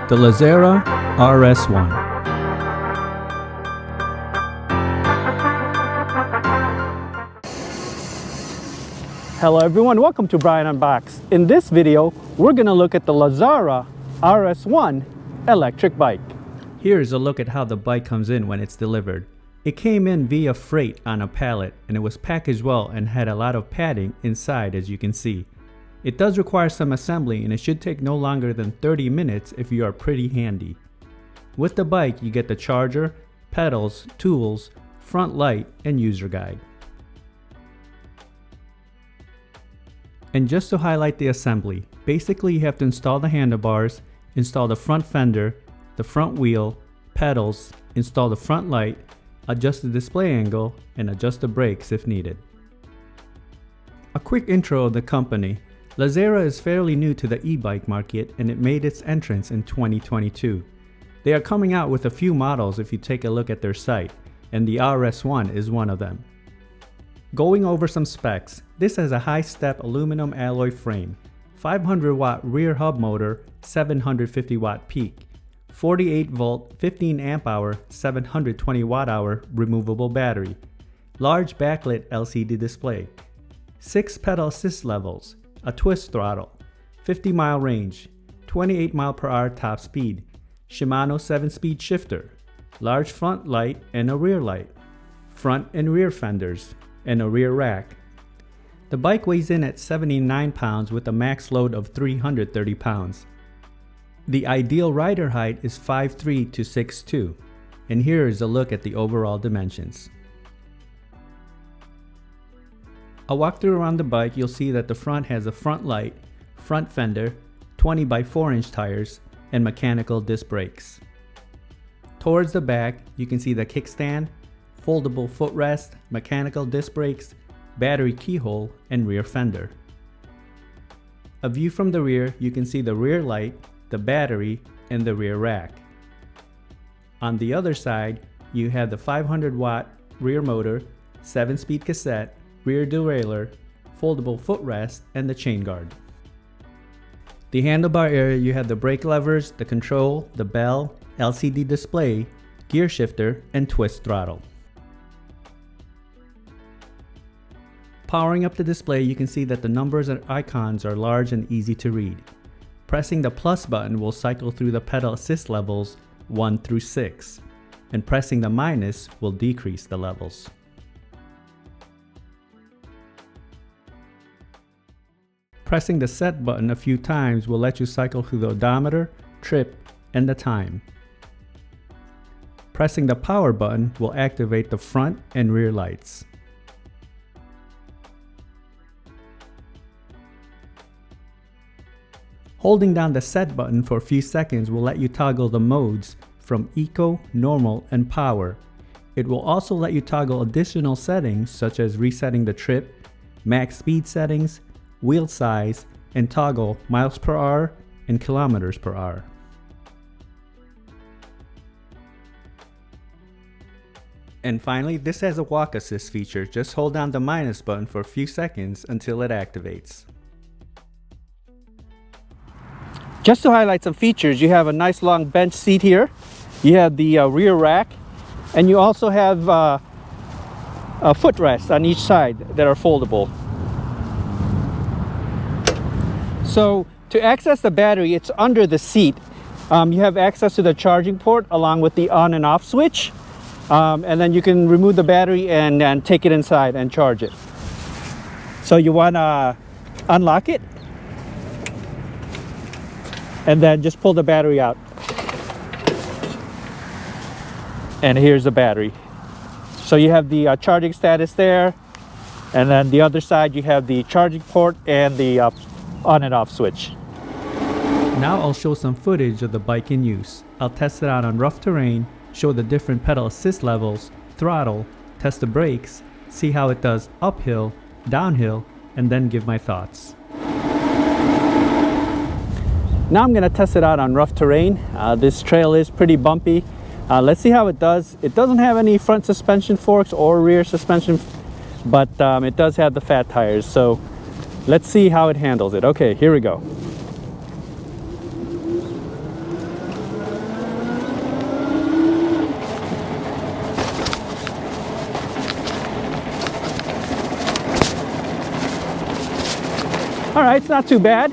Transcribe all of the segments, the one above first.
the LAZARA RS1. Hello everyone, welcome to Brian Unboxed. In this video, we're going to look at the LAZARA RS1 electric bike. Here's a look at how the bike comes in when it's delivered. It came in via freight on a pallet, and it was packaged well and had a lot of padding inside, as you can see. It does require some assembly, and it should take no longer than 30 minutes if you are pretty handy. With the bike, you get the charger, pedals, tools, front light, and user guide. And just to highlight the assembly, basically you have to install the handlebars, install the front fender, the front wheel, pedals, install the front light, adjust the display angle, and adjust the brakes if needed. A quick intro of the company. LAZARA is fairly new to the e-bike market, and it made its entrance in 2022. They are coming out with a few models if you take a look at their site, and the RS1 is one of them. Going over some specs, this has a high-step aluminum alloy frame, 500 watt rear hub motor, 750 watt peak, 48 volt 15 amp hour 720 watt hour removable battery, large backlit LCD display, 6 pedal assist levels, a twist throttle, 50-mile range, 28 mph top speed, Shimano 7-speed shifter, large front light and a rear light, front and rear fenders, and a rear rack. The bike weighs in at 79 pounds with a max load of 330 pounds. The ideal rider height is 5'3" to 6'2", and here is a look at the overall dimensions. A walkthrough around the bike, you'll see that the front has a front light, front fender, 20 by 4-inch tires, and mechanical disc brakes. Towards the back, you can see the kickstand, foldable footrest, mechanical disc brakes, battery keyhole, and rear fender. A view from the rear, you can see the rear light, the battery, and the rear rack. On the other side, you have the 500 watt rear motor, 7-speed cassette, rear derailleur, foldable footrest, and the chain guard. The handlebar area, you have the brake levers, the control, the bell, LCD display, gear shifter, and twist throttle. Powering up the display, you can see that the numbers and icons are large and easy to read. Pressing the plus button will cycle through the pedal assist levels 1 through 6, and pressing the minus will decrease the levels. Pressing the set button a few times will let you cycle through the odometer, trip, and the time. Pressing the power button will activate the front and rear lights. Holding down the set button for a few seconds will let you toggle the modes from Eco, Normal, and Power. It will also let you toggle additional settings such as resetting the trip, max speed settings, wheel size, and toggle miles per hour and kilometers per hour. And finally, this has a walk assist feature. Just hold down the minus button for a few seconds until it activates. Just to highlight some features, you have a nice long bench seat here, you have the rear rack, and you also have a footrest on each side that are foldable. So to access the battery, it's under the seat. You have access to the charging port along with the on and off switch, and then you can remove the battery and take it inside and charge it. So you want to unlock it, and then just pull the battery out. And here's the battery. So you have the charging status there, and then the other side you have the charging port and the on and off switch. Now I'll show some footage of the bike in use. I'll test it out on rough terrain, show the different pedal assist levels, throttle, test the brakes, see how it does uphill, downhill, and then give my thoughts. Now I'm going to test it out on rough terrain. This trail is pretty bumpy. Let's see how it does. It doesn't have any front suspension forks or rear suspension, but it does have the fat tires. So let's see how it handles it. Okay, here we go. All right, it's not too bad.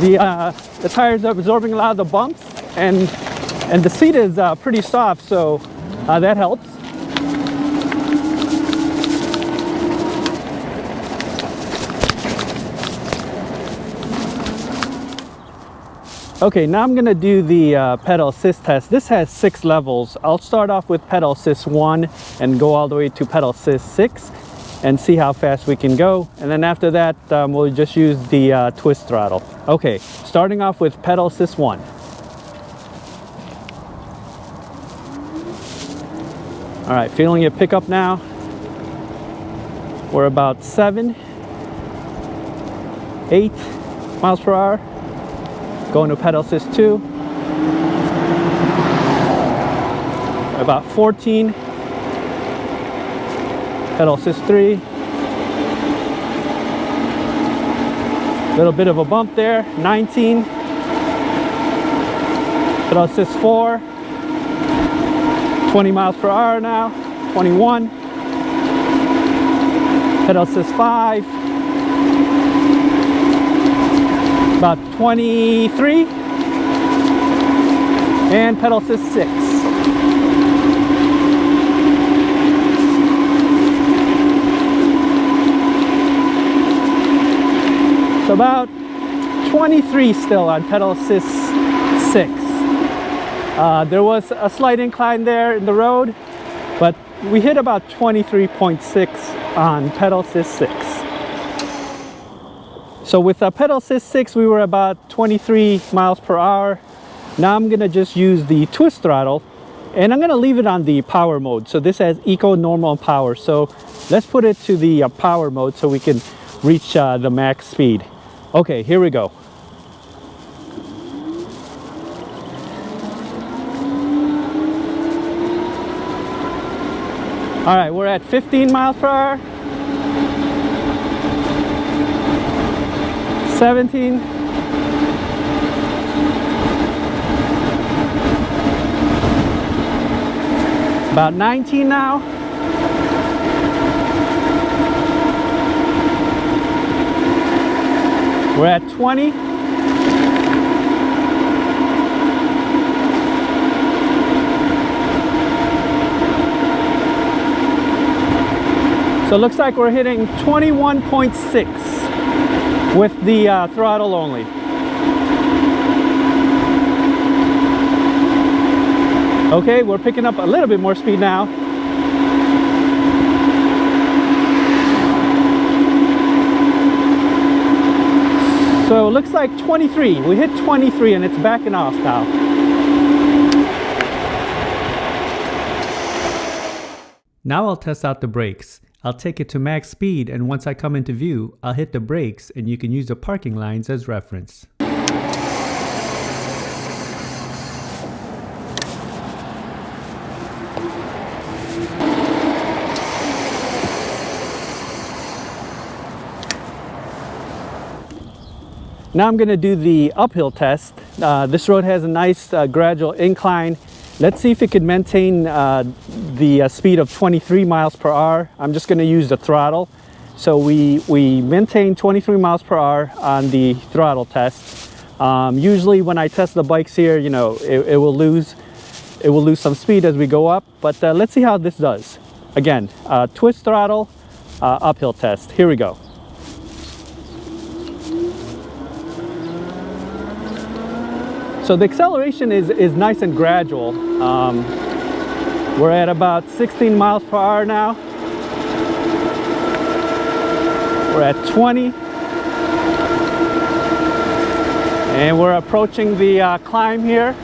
The tires are absorbing a lot of the bumps, and the seat is pretty soft, so that helps. Okay, now I'm gonna do the pedal assist test. This has 6 levels. I'll start off with pedal assist 1 and go all the way to pedal assist 6 and see how fast we can go. And then after that, we'll just use the twist throttle. Okay, starting off with pedal assist 1. All right, feeling it pick up now. We're about 7, 8 miles per hour. Going to pedal assist 2. About 14. Pedal assist 3. Little bit of a bump there. 19. Pedal assist 4. 20 miles per hour now. 21. Pedal assist 5. About 23. And pedal assist 6. So about 23 still on pedal assist 6. There was a slight incline there in the road, but we hit about 23.6 on pedal assist 6. So with pedal assist 6, we were about 23 miles per hour. Now I'm gonna just use the twist throttle, and I'm gonna leave it on the power mode. So this has eco, normal, and power. So let's put it to the power mode so we can reach the max speed. Okay, here we go. All right, we're at 15 miles per hour. 17. About 19 now. We're at 20. So it looks like we're hitting 21.6 with the throttle only. Okay, we're picking up a little bit more speed now. So it looks like 23. We hit 23 and it's backing off now. Now I'll test out the brakes. I'll take it to max speed, and once I come into view, I'll hit the brakes and you can use the parking lines as reference. Now I'm going to do the uphill test. This road has a nice gradual incline. Let's see if it can maintain the speed of 23 miles per hour. I'm just going to use the throttle. So we maintain 23 miles per hour on the throttle test. Usually when I test the bikes here, you know, it will lose some speed as we go up. But let's see how this does. Again, twist throttle, uphill test. Here we go. So the acceleration is nice and gradual. We're at about 16 miles per hour now. We're at 20. And we're approaching the climb here.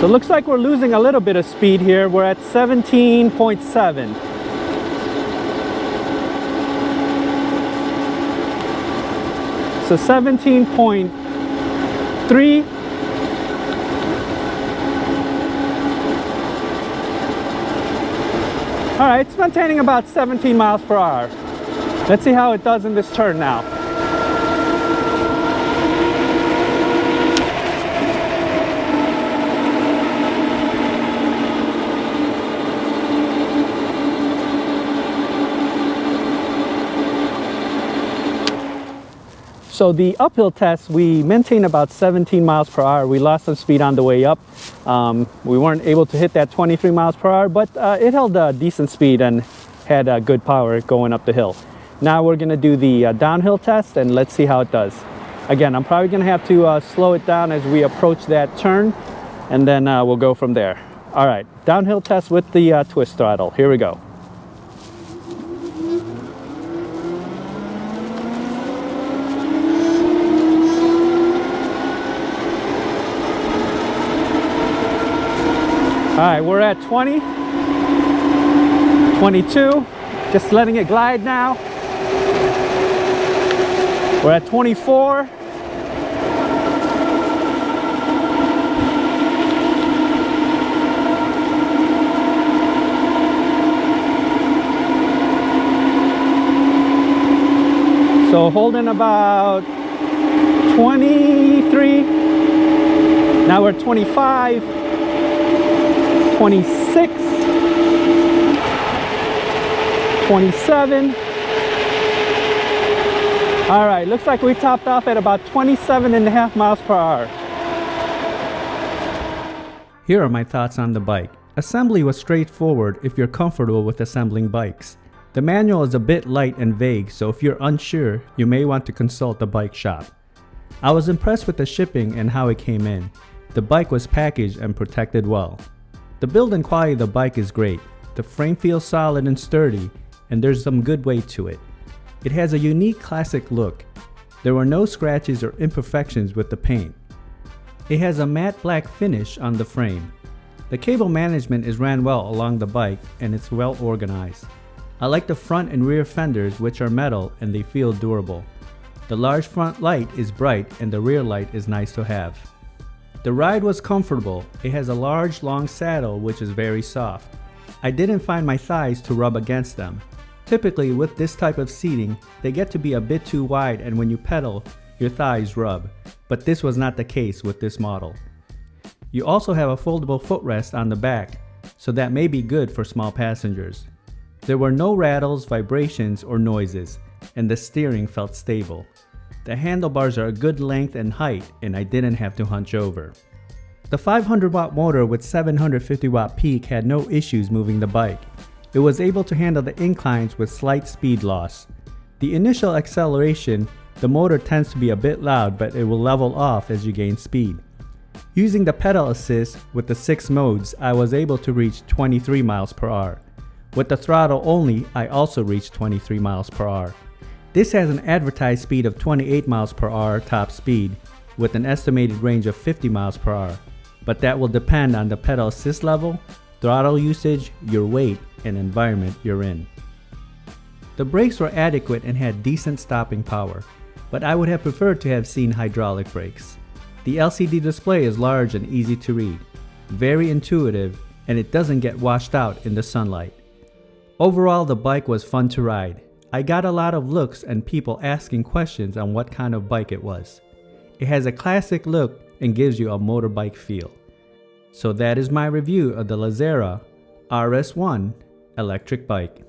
So it looks like we're losing a little bit of speed here. We're at 17.7. So 17.3. All right, it's maintaining about 17 miles per hour. Let's see how it does in this turn now. So the uphill test, we maintained about 17 miles per hour. We lost some speed on the way up. We weren't able to hit that 23 miles per hour, but it held a decent speed and had good power going up the hill. Now we're gonna do the downhill test, and let's see how it does. Again, I'm probably gonna have to slow it down as we approach that turn, and then we'll go from there. All right, downhill test with the twist throttle. Here we go. All right, we're at 20, 22, just letting it glide now. We're at 24. So holding about 23. Now we're at 25. 26, 27. All right, looks like we topped off at about 27.5 miles per hour. Here are my thoughts on the bike. Assembly was straightforward if you're comfortable with assembling bikes. The manual is a bit light and vague, so if you're unsure, you may want to consult the bike shop. I was impressed with the shipping and how it came in. The bike was packaged and protected well. The build and quality of the bike is great. The frame feels solid and sturdy, and there's some good weight to it. It has a unique classic look. There were no scratches or imperfections with the paint. It has a matte black finish on the frame. The cable management is ran well along the bike, and it's well organized. I like the front and rear fenders, which are metal and they feel durable. The large front light is bright and the rear light is nice to have. The ride was comfortable. It has a large, long saddle which is very soft. I didn't find my thighs to rub against them. Typically with this type of seating, they get to be a bit too wide, and when you pedal, your thighs rub. But this was not the case with this model. You also have a foldable footrest on the back, so that may be good for small passengers. There were no rattles, vibrations, or noises, and the steering felt stable. The handlebars are a good length and height, and I didn't have to hunch over. The 500 watt motor with 750 watt peak had no issues moving the bike. It was able to handle the inclines with slight speed loss. The initial acceleration, the motor tends to be a bit loud, but it will level off as you gain speed. Using the pedal assist with the 6 modes, I was able to reach 23 miles per hour. With the throttle only, I also reached 23 miles per hour. This has an advertised speed of 28 miles per hour top speed with an estimated range of 50 miles per hour, but that will depend on the pedal assist level, throttle usage, your weight, and environment you're in. The brakes were adequate and had decent stopping power, but I would have preferred to have seen hydraulic brakes. The LCD display is large and easy to read, very intuitive, and it doesn't get washed out in the sunlight. Overall, the bike was fun to ride. I got a lot of looks and people asking questions on what kind of bike it was. It has a classic look and gives you a motorbike feel. So that is my review of the LAZARA RS1 electric bike.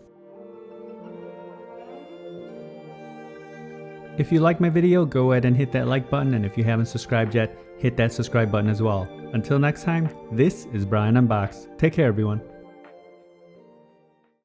If you like my video, go ahead and hit that like button, and if you haven't subscribed yet, hit that subscribe button as well. Until next time, this is Brian Unboxed. Take care, everyone.